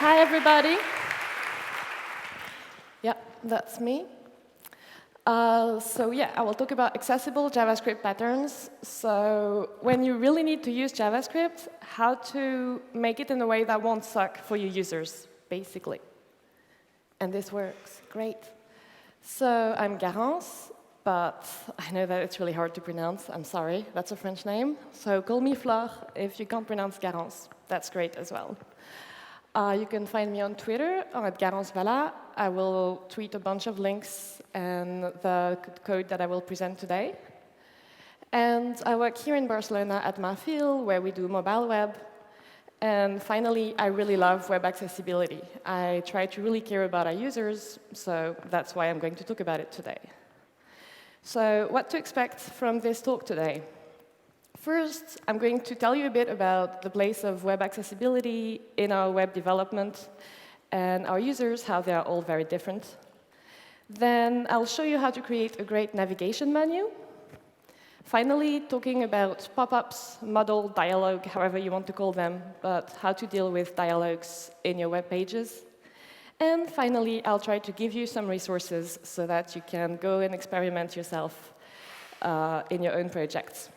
Hi, everybody. Yeah, that's me. I will talk about accessible JavaScript patterns. So when you really need to use JavaScript, how to make it in a way that won't suck for your users, basically. And this works. Great. So I'm Garance, but I know that it's really hard to pronounce. I'm sorry. That's a French name. So call me Flore if you can't pronounce Garance. That's great as well. You can find me on Twitter at Garance Vallat. I will tweet a bunch of links and the code that I will present today. And I work here in Barcelona at Marfil, where we do mobile web. And finally, I really love web accessibility. I try to really care about our users, so that's why I'm going to talk about it today. So what to expect from this talk today? First, I'm going to tell you a bit about the place of web accessibility in our web development and our users, how they are all very different. Then I'll show you how to create a great navigation menu. Finally, talking about pop-ups, modal, dialogue, however you want to call them, but how to deal with dialogues in your web pages. And finally, I'll try to give you some resources so that you can go and experiment yourself in your own projects.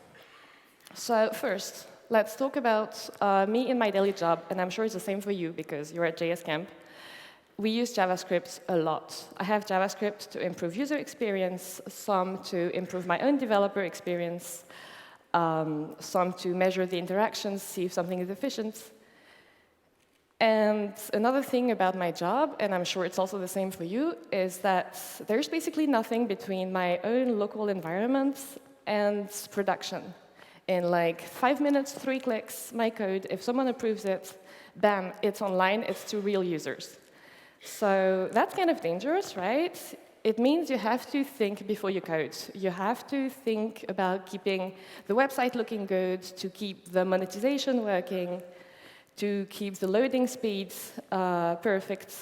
So first, let's talk about me in my daily job, and I'm sure it's the same for you because you're at JScamp. We use JavaScript a lot. I have JavaScript to improve user experience, some to improve my own developer experience, some to measure the interactions, see if something is efficient. And another thing about my job, and I'm sure it's also the same for you, is that there's basically nothing between my own local environment and production. In like 5 minutes, 3 clicks, my code, if someone approves it, bam, it's online, it's to real users. So that's kind of dangerous, right? It means you have to think before you code. You have to think about keeping the website looking good, to keep the monetization working, to keep the loading speeds perfect.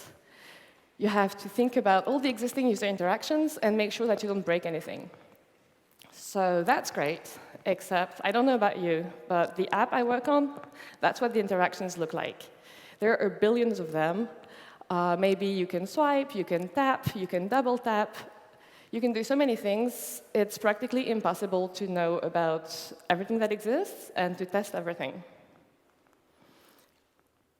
You have to think about all the existing user interactions and make sure that you don't break anything. So that's great, except I don't know about you, but the app I work on, that's what the interactions look like. There are billions of them. Maybe you can swipe, you can tap, you can double tap. You can do so many things. It's practically impossible to know about everything that exists and to test everything.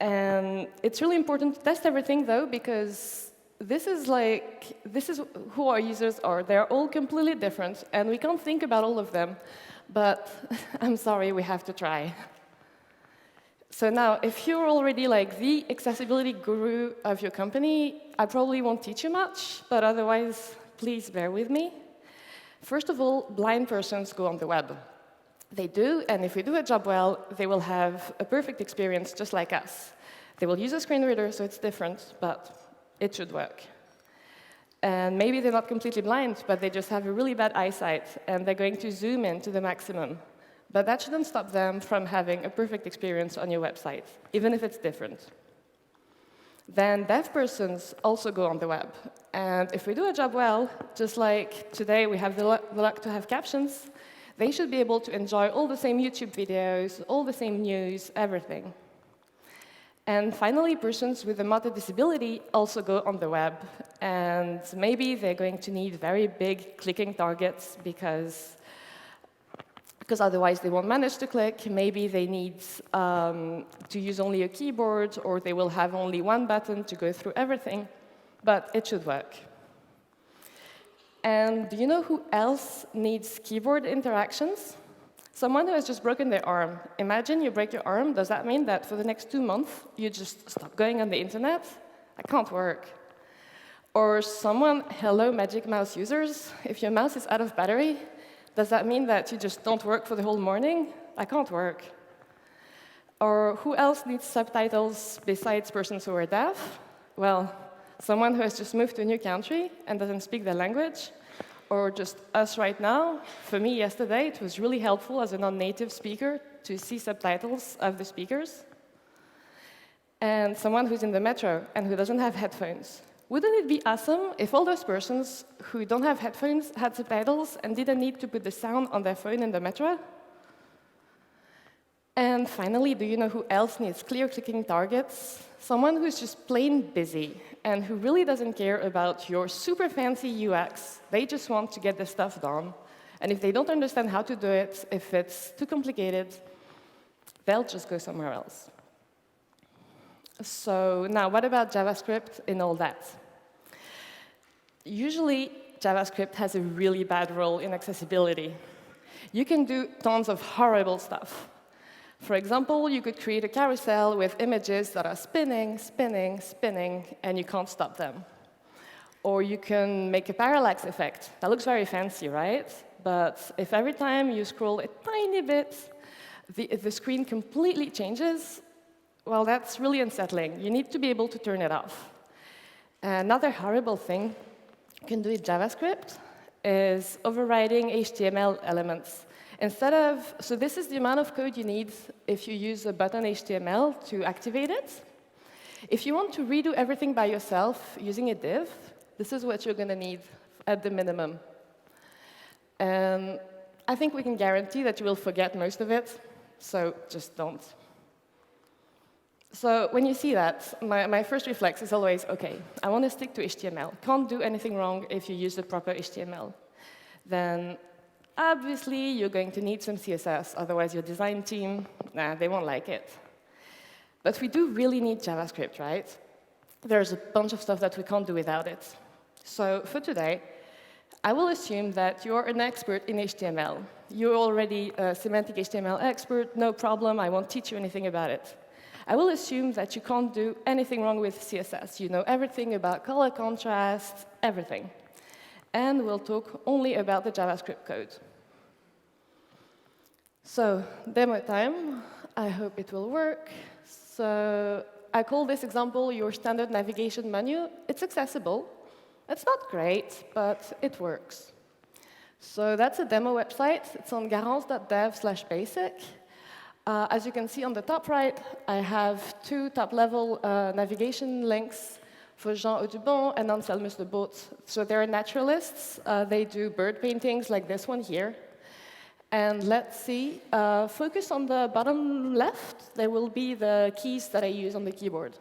And it's really important to test everything, though, because this is who our users are. They're all completely different, and we can't think about all of them. But I'm sorry, we have to try. So now, if you're already like the accessibility guru of your company, I probably won't teach you much, but otherwise, please bear with me. First of all, blind persons go on the web. They do, and if we do a job well, they will have a perfect experience just like us. They will use a screen reader, so it's different, but it should work. And maybe they're not completely blind, but they just have a really bad eyesight, and they're going to zoom in to the maximum. But that shouldn't stop them from having a perfect experience on your website, even if it's different. Then deaf persons also go on the web. And if we do a job well, just like today we have the luck to have captions, they should be able to enjoy all the same YouTube videos, all the same news, everything. And finally, persons with a moderate disability also go on the web. And maybe they're going to need very big clicking targets because otherwise they won't manage to click. Maybe they need to use only a keyboard, or they will have only one button to go through everything. But it should work. And do you know who else needs keyboard interactions? Someone who has just broken their arm. Imagine you break your arm. Does that mean that for the next 2 months, you just stop going on the internet? That can't work. Or someone, hello, Magic Mouse users. If your mouse is out of battery, does that mean that you just don't work for the whole morning? That can't work. Or who else needs subtitles besides persons who are deaf? Well, someone who has just moved to a new country and doesn't speak the language, or just us right now. For me, yesterday, it was really helpful as a non-native speaker to see subtitles of the speakers. And someone who's in the metro and who doesn't have headphones. Wouldn't it be awesome if all those persons who don't have headphones had subtitles and didn't need to put the sound on their phone in the metro? And finally, do you know who else needs clear-clicking targets? Someone who's just plain busy and who really doesn't care about your super fancy UX. They just want to get this stuff done. And if they don't understand how to do it, if it's too complicated, they'll just go somewhere else. So now, what about JavaScript in all that? Usually, JavaScript has a really bad role in accessibility. You can do tons of horrible stuff. For example, you could create a carousel with images that are spinning, spinning, spinning, and you can't stop them. Or you can make a parallax effect. That looks very fancy, right? But if every time you scroll a tiny bit, the screen completely changes, well, that's really unsettling. You need to be able to turn it off. Another horrible thing you can do with JavaScript is overriding HTML elements. So this is the amount of code you need if you use a button HTML to activate it. If you want to redo everything by yourself using a div, this is what you're going to need at the minimum. And I think we can guarantee that you will forget most of it, so just don't. So when you see that, my first reflex is always, OK, I want to stick to HTML. Can't do anything wrong if you use the proper HTML. Then obviously, you're going to need some CSS. Otherwise, your design team, they won't like it. But we do really need JavaScript, right? There's a bunch of stuff that we can't do without it. So for today, I will assume that you're an expert in HTML. You're already a semantic HTML expert. No problem. I won't teach you anything about it. I will assume that you can't do anything wrong with CSS. You know everything about color contrast, everything. And we'll talk only about the JavaScript code. So demo time. I hope it will work. So I call this example your standard navigation menu. It's accessible. It's not great, but it works. So that's a demo website. It's on garance.dev/basic. As you can see on the top right, I have two top-level navigation links for Jean Audubon and Anselmus de Boot. So they're naturalists. They do bird paintings like this one here. And let's see, focus on the bottom left. There will be the keys that I use on the keyboard.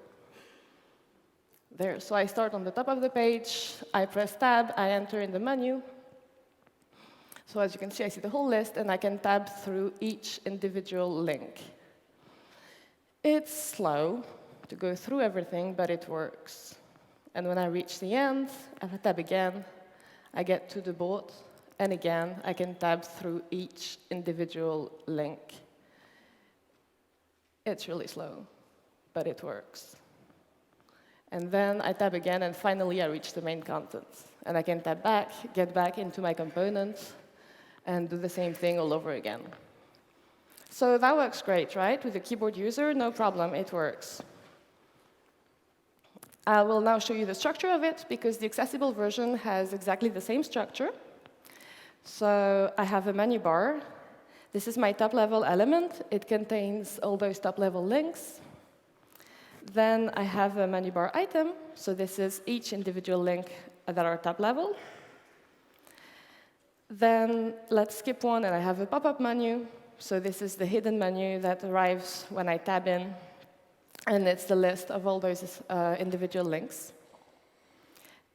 There, so I start on the top of the page. I press Tab. I enter in the menu. So as you can see, I see the whole list, and I can tab through each individual link. It's slow to go through everything, but it works. And when I reach the end, I tab again. I get to the board, and again, I can tab through each individual link. It's really slow, but it works. And then I tab again, and finally, I reach the main content. And I can tab back, get back into my component, and do the same thing all over again. So that works great, right? With a keyboard user, no problem, it works. I will now show you the structure of it, because the accessible version has exactly the same structure. So I have a menu bar. This is my top-level element. It contains all those top-level links. Then I have a menu bar item. So this is each individual link that are top-level. Then let's skip one, and I have a pop-up menu. So this is the hidden menu that arrives when I tab in. And it's the list of all those individual links.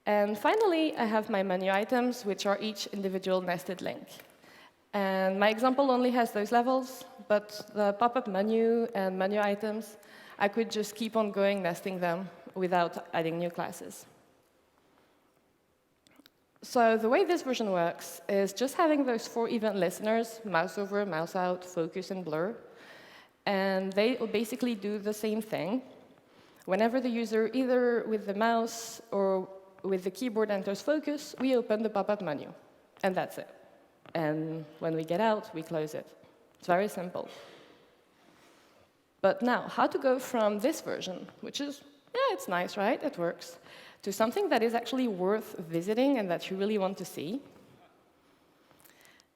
And finally, I have my menu items, which are each individual nested link. And my example only has those levels, but the pop-up menu and menu items, I could just keep on going nesting them without adding new classes. So the way this version works is just having those 4 event listeners, mouse over, mouse out, focus, and blur. And they will basically do the same thing. Whenever the user, either with the mouse or with the keyboard, enters focus, we open the pop-up menu. And that's it. And when we get out, we close it. It's very simple. But now, how to go from this version, which is, yeah, it's nice, right? It works, to something that is actually worth visiting and that you really want to see.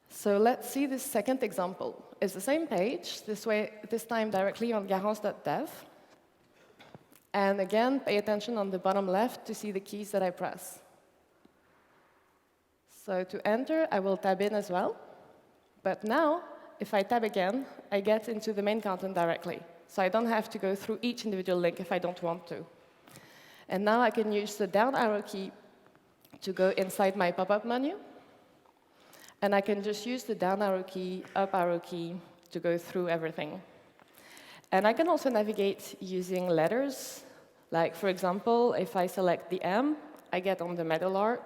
So let's see this second example. It's the same page, this time directly on garance.dev. And again, pay attention on the bottom left to see the keys that I press. So to enter, I will tab in as well. But now, if I tab again, I get into the main content directly. So I don't have to go through each individual link if I don't want to. And now I can use the down arrow key to go inside my pop-up menu. And I can just use the down arrow key, up arrow key to go through everything. And I can also navigate using letters. Like, for example, if I select the M, I get on the meadowlark,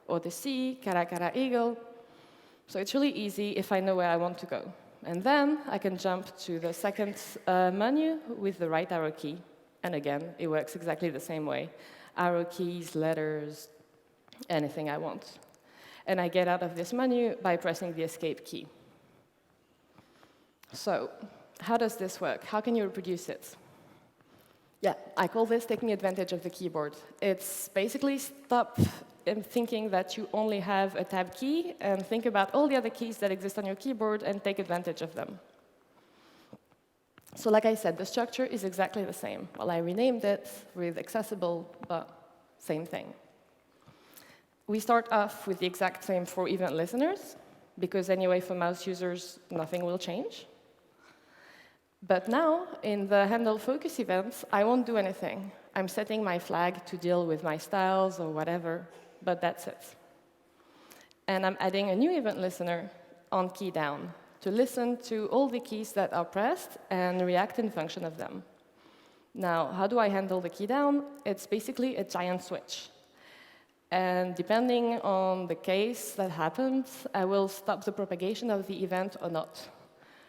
or the C, cara cara eagle. So it's really easy if I know where I want to go. And then I can jump to the second menu with the right arrow key. And again, it works exactly the same way. Arrow keys, letters, anything I want. And I get out of this menu by pressing the escape key. So how does this work? How can you reproduce it? Yeah, I call this taking advantage of the keyboard. It's basically stop thinking that you only have a tab key and think about all the other keys that exist on your keyboard and take advantage of them. So like I said, the structure is exactly the same. Well, I renamed it with accessible, but same thing. We start off with the exact same for event listeners, because anyway, for mouse users, nothing will change. But now, in the handle focus events, I won't do anything. I'm setting my flag to deal with my styles or whatever, but that's it. And I'm adding a new event listener on key down to listen to all the keys that are pressed and react in function of them. Now, how do I handle the key down? It's basically a giant switch. And depending on the case that happens, I will stop the propagation of the event or not.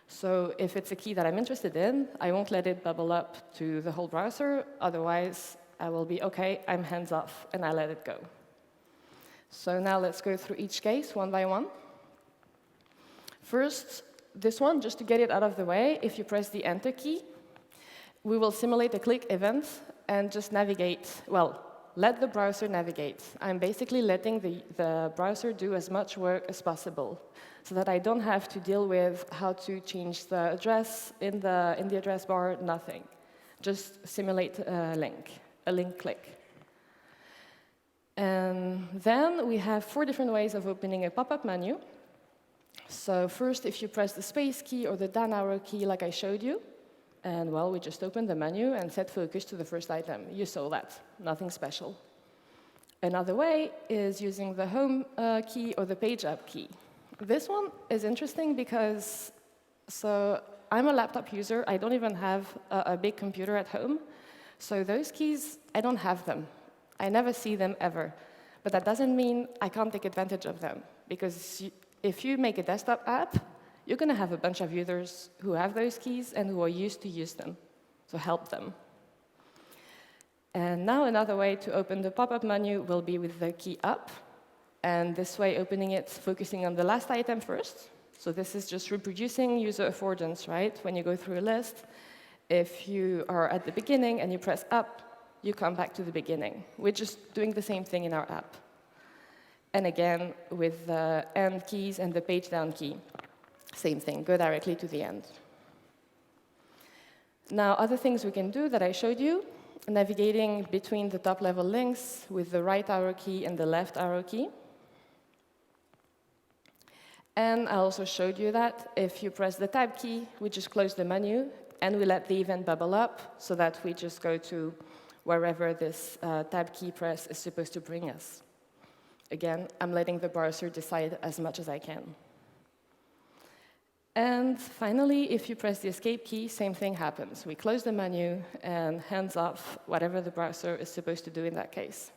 So if it's a key that I'm interested in, I won't let it bubble up to the whole browser. Otherwise, I will be, OK, I'm hands off, and I let it go. So now let's go through each case one by one. First, this one, just to get it out of the way, if you press the Enter key, we will simulate a click event and just navigate, well, let the browser navigate. I'm basically letting the browser do as much work as possible so that I don't have to deal with how to change the address in the address bar, nothing. Just simulate a link click. And then we have 4 different ways of opening a pop-up menu. So first, if you press the space key or the down arrow key like I showed you, and well, we just opened the menu and set focus to the first item. You saw that, nothing special. Another way is using the home key or the page up key. This one is interesting because, so I'm a laptop user. I don't even have a big computer at home. So those keys, I don't have them. I never see them ever. But that doesn't mean I can't take advantage of them. Because if you make a desktop app, you're going to have a bunch of users who have those keys and who are used to use them. So help them. And now another way to open the pop-up menu will be with the key up. And this way, opening it, focusing on the last item first. So this is just reproducing user affordance, right? When you go through a list, if you are at the beginning and you press up, you come back to the beginning. We're just doing the same thing in our app. And again, with the end keys and the page down key. Same thing, go directly to the end. Now, other things we can do that I showed you, navigating between the top-level links with the right arrow key and the left arrow key. And I also showed you that if you press the tab key, we just close the menu, and we let the event bubble up so that we just go to wherever this tab key press is supposed to bring us. Again, I'm letting the browser decide as much as I can. And finally, if you press the escape key, same thing happens. We close the menu and hands off whatever the browser is supposed to do in that case.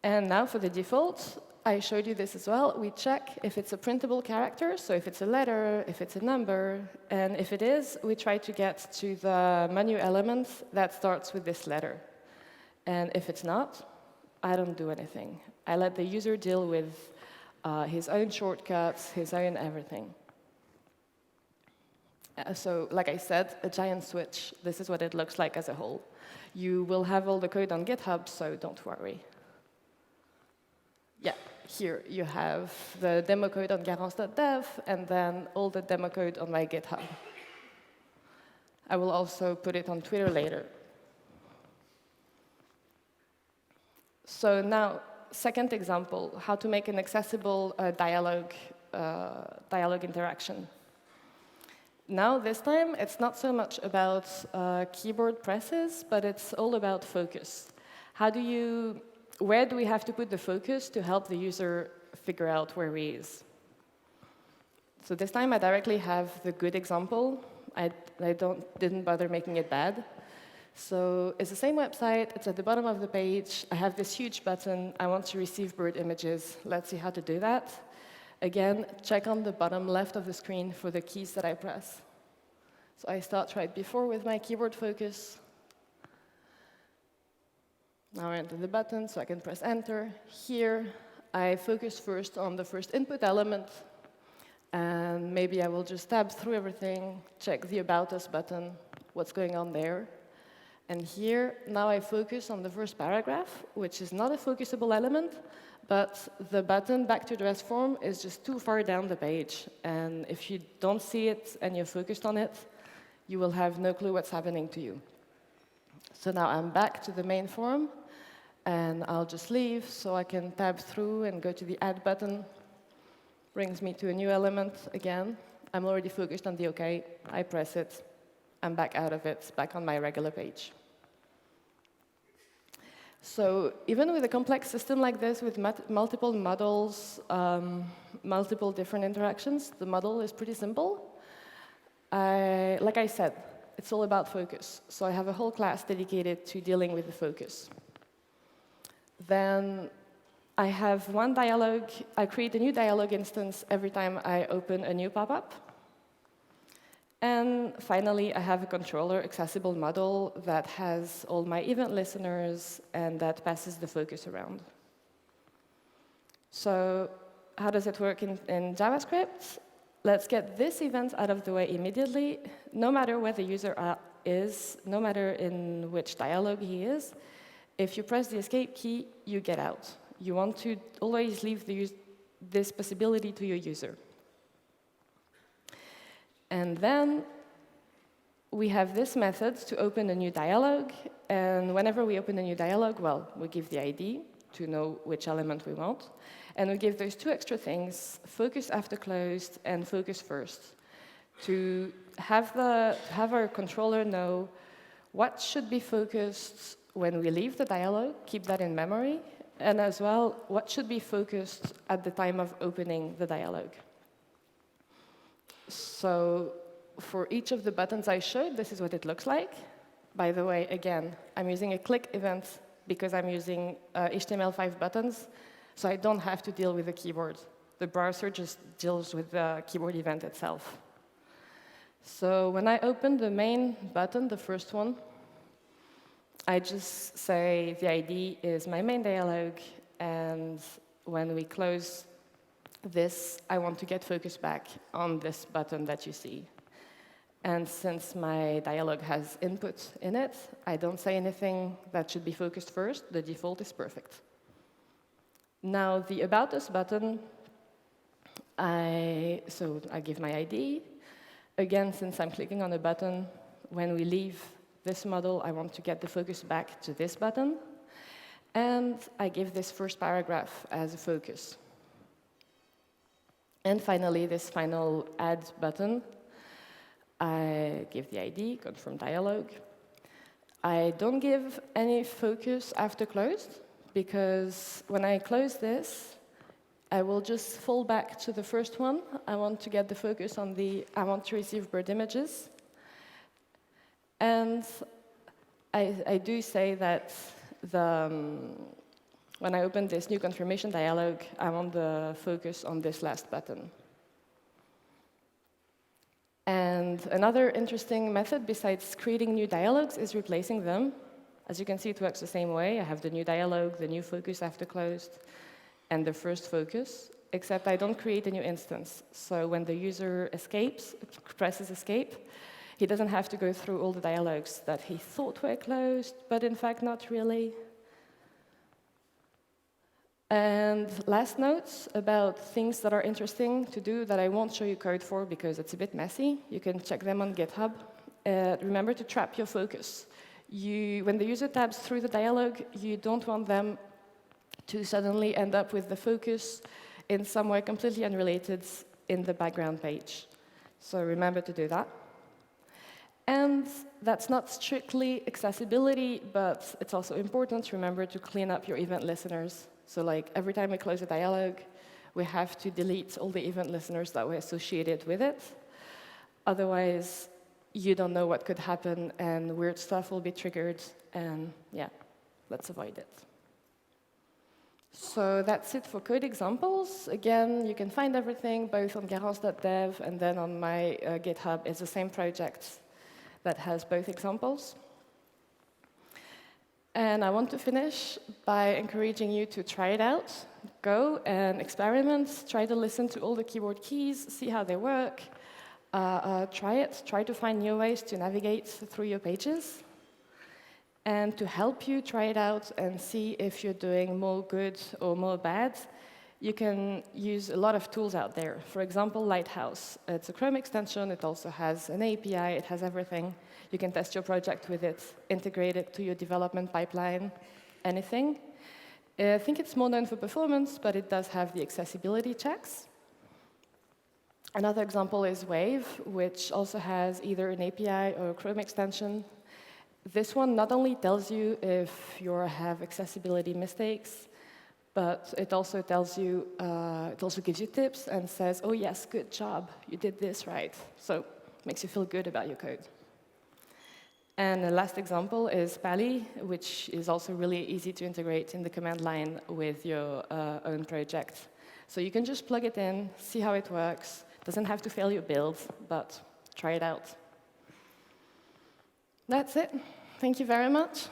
And now for the default, I showed you this as well. We check if it's a printable character, so if it's a letter, if it's a number, and if it is, we try to get to the menu element that starts with this letter. And if it's not, I don't do anything. I let the user deal with his own shortcuts, his own everything. So, like I said, a giant switch. This is what it looks like as a whole. You will have all the code on GitHub, so don't worry. Yeah, here you have the demo code on garance.dev, and then all the demo code on my GitHub. I will also put it on Twitter later. So now, second example, how to make an accessible dialogue dialog interaction. Now, this time, it's not so much about keyboard presses, but it's all about focus. Where do we have to put the focus to help the user figure out where he is? So this time, I directly have the good example. I didn't bother making it bad. So it's the same website. It's at the bottom of the page. I have this huge button. I want to receive bird images. Let's see how to do that. Again, check on the bottom left of the screen for the keys that I press. So I start right before with my keyboard focus. Now I enter the button, so I can press Enter. Here, I focus first on the first input element. And maybe I will just tab through everything, check the About Us button, what's going on there. And here, now I focus on the first paragraph, which is not a focusable element, but the button back to address form is just too far down the page. And if you don't see it and you're focused on it, you will have no clue what's happening to you. So now I'm back to the main form, and I'll just leave so I can tab through and go to the Add button. Brings me to a new element again. I'm already focused on the OK. I press it. I'm back out of it, back on my regular page. So even with a complex system like this, with multiple models, multiple different interactions, the model is pretty simple. Like I said, it's all about focus. So I have a whole class dedicated to dealing with the focus. Then I have one dialog. I create a new dialog instance every time I open a new pop-up. And finally, I have a controller accessible model that has all my event listeners and that passes the focus around. So how does it work in JavaScript? Let's get this event out of the way immediately. No matter where the user is, no matter in which dialog he is, if you press the escape key, you get out. You want to always leave this possibility to your user. And then we have this method to open a new dialog. And whenever we open a new dialog, well, we give the ID to know which element we want. And we give those two extra things, focus after closed and focus first, to have our controller know what should be focused when we leave the dialog, keep that in memory, and as well, what should be focused at the time of opening the dialog. So for each of the buttons I showed, this is what it looks like. By the way, again, I'm using a click event because I'm using HTML5 buttons, so I don't have to deal with the keyboard. The browser just deals with the keyboard event itself. So when I open the main button, the first one, I just say the ID is my main dialog, and when we close this, I want to get focus back on this button that you see. And since my dialog has input in it, I don't say anything that should be focused first. The default is perfect. Now, the About Us button, I give my ID. Again, since I'm clicking on a button, when we leave this model, I want to get the focus back to this button. And I give this first paragraph as a focus. And finally, this final Add button, I give the ID, confirm dialog. I don't give any focus after closed, because when I close this, I will just fall back to the first one. I want to get the focus on I want to receive bird images. And I do say that when I open this new confirmation dialog, I want the focus on this last button. And another interesting method besides creating new dialogues is replacing them. As you can see, it works the same way. I have the new dialog, the new focus after closed, and the first focus, except I don't create a new instance. So when the user presses escape, he doesn't have to go through all the dialogues that he thought were closed, but in fact, not really. And last notes about things that are interesting to do that I won't show you code for because it's a bit messy. You can check them on GitHub. Remember to trap your focus. When the user tabs through the dialog, you don't want them to suddenly end up with the focus in some way completely unrelated in the background page. So remember to do that. And that's not strictly accessibility, but it's also important to remember to clean up your event listeners. So like every time we close a dialogue, we have to delete all the event listeners that were associated with it. Otherwise, you don't know what could happen, and weird stuff will be triggered, and yeah, let's avoid it. So that's it for code examples. Again, you can find everything both on garance.dev and then on my GitHub. It's the same project that has both examples. And I want to finish by encouraging you to try it out. Go and experiment. Try to listen to all the keyboard keys, see how they work. Try it. Try to find new ways to navigate through your pages. And to help you try it out and see if you're doing more good or more bad, you can use a lot of tools out there. For example, Lighthouse. It's a Chrome extension. It also has an API. It has everything. You can test your project with it, integrate it to your development pipeline, anything. I think it's more known for performance, but it does have the accessibility checks. Another example is Wave, which also has either an API or a Chrome extension. This one not only tells you if you have accessibility mistakes, but it also tells you, it also gives you tips and says, oh yes, good job, you did this right. So it makes you feel good about your code. And the last example is Pally, which is also really easy to integrate in the command line with your own project. So you can just plug it in, see how it works. It doesn't have to fail your build, but try it out. That's it. Thank you very much.